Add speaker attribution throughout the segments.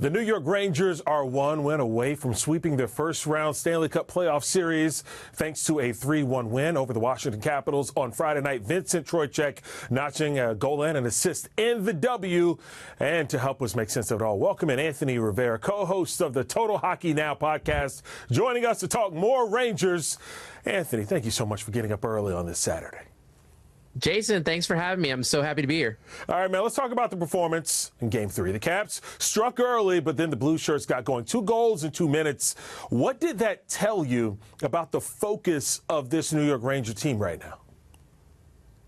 Speaker 1: The New York Rangers are one win away from sweeping their first-round Stanley Cup playoff series thanks to a 3-1 win over the Washington Capitals on Friday night. Vincent Trocheck notching a goal and an assist in the W. And to help us make sense of it all, welcome in Anthony Rivera, co-host of the Total Hockey Now podcast, joining us to talk more Rangers. Anthony, thank you so much for getting up early on this Saturday.
Speaker 2: Jason, thanks for having me. I'm so happy to be here.
Speaker 1: All right, man, let's talk about the performance in Game 3. The Caps struck early, but then the Blue Shirts got going. 2 goals in 2 minutes. What did that tell you about the focus of this New York Ranger team right now?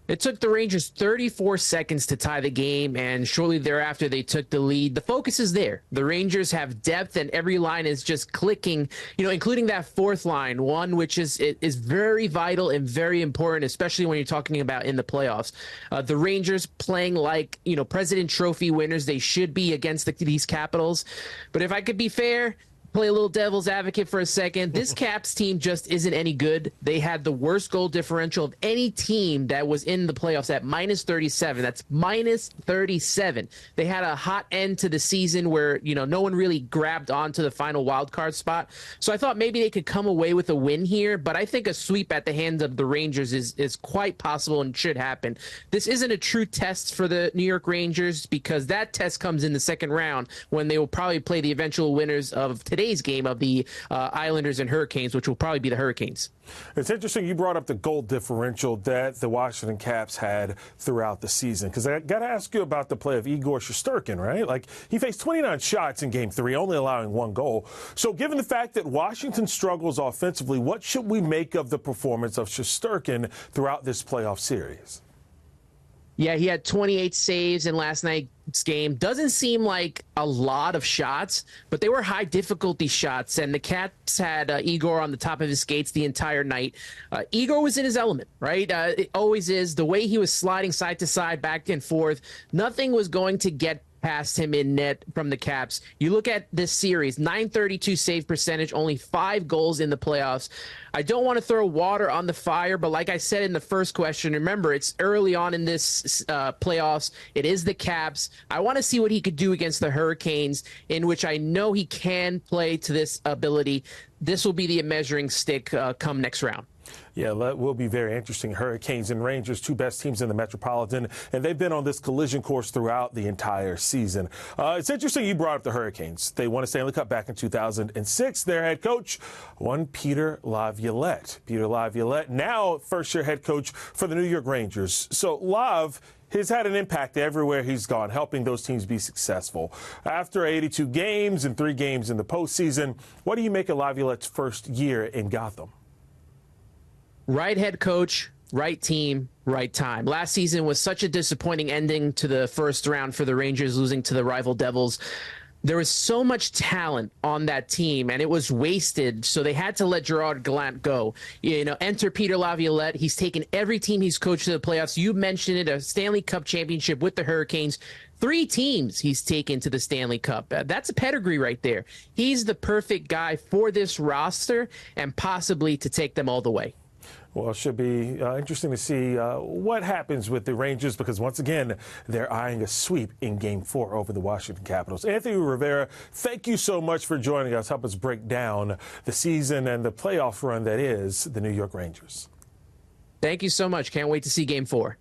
Speaker 2: It took the Rangers 34 seconds to tie the game, and shortly thereafter they took the lead. The focus is there. The Rangers have depth, and every line is just clicking, including that fourth line, one which is very vital and very important, especially when you're talking about in the playoffs. The Rangers playing like, President Trophy winners they should be against these Capitals. But if I could be fair, play a little devil's advocate for a second. This Caps team just isn't any good. They had the worst goal differential of any team that was in the playoffs at -37. That's -37. They had a hot end to the season where, no one really grabbed onto the final wild card spot. So I thought maybe they could come away with a win here, but I think a sweep at the hands of the Rangers is quite possible and should happen. This isn't a true test for the New York Rangers because that test comes in the second round when they will probably play the eventual winners of today's game of the Islanders and Hurricanes, which will probably be the Hurricanes.
Speaker 1: It's interesting you brought up the goal differential that the Washington Caps had throughout the season, because I got to ask you about the play of Igor Shesterkin, right? Like, he faced 29 shots in Game 3, only allowing 1 goal. So given the fact that Washington struggles offensively, what should we make of the performance of Shesterkin throughout this playoff series?
Speaker 2: Yeah, he had 28 saves in last night's game. Doesn't seem like a lot of shots, but they were high difficulty shots, and the Cats had Igor on the top of his skates the entire night. Igor was in his element, right? It always is. The way he was sliding side to side, back and forth, nothing was going to get past him in net from the Caps. You look at this series, .932 save percentage, only 5 goals in the playoffs. I don't want to throw water on the fire, but like I said in the first question, remember, it's early on in this playoffs. It is the Caps. I want to see what he could do against the Hurricanes, in which I know he can play to this ability. This will be the measuring stick come next round.
Speaker 1: Yeah, that will be very interesting. Hurricanes and Rangers, 2 best teams in the Metropolitan, and they've been on this collision course throughout the entire season. It's interesting you brought up the Hurricanes. They won a Stanley Cup back in 2006. Their head coach, Peter Laviolette. Peter Laviolette, now first-year head coach for the New York Rangers. So Lav has had an impact everywhere he's gone, helping those teams be successful. After 82 games and 3 games in the postseason, what do you make of Laviolette's first year in Gotham?
Speaker 2: Right head coach, right team, right time. Last season was such a disappointing ending to the first round for the Rangers, losing to the rival Devils. There was so much talent on that team, and it was wasted, so they had to let Gerard Gallant go. Enter Peter Laviolette. He's taken every team he's coached to the playoffs. You mentioned it, a Stanley Cup championship with the Hurricanes. 3 teams he's taken to the Stanley Cup. That's a pedigree right there. He's the perfect guy for this roster and possibly to take them all the way.
Speaker 1: Well, it should be interesting to see what happens with the Rangers, because once again, they're eyeing a sweep in Game 4 over the Washington Capitals. Anthony Rivera, thank you so much for joining us. Help us break down the season and the playoff run that is the New York Rangers.
Speaker 2: Thank you so much. Can't wait to see Game 4.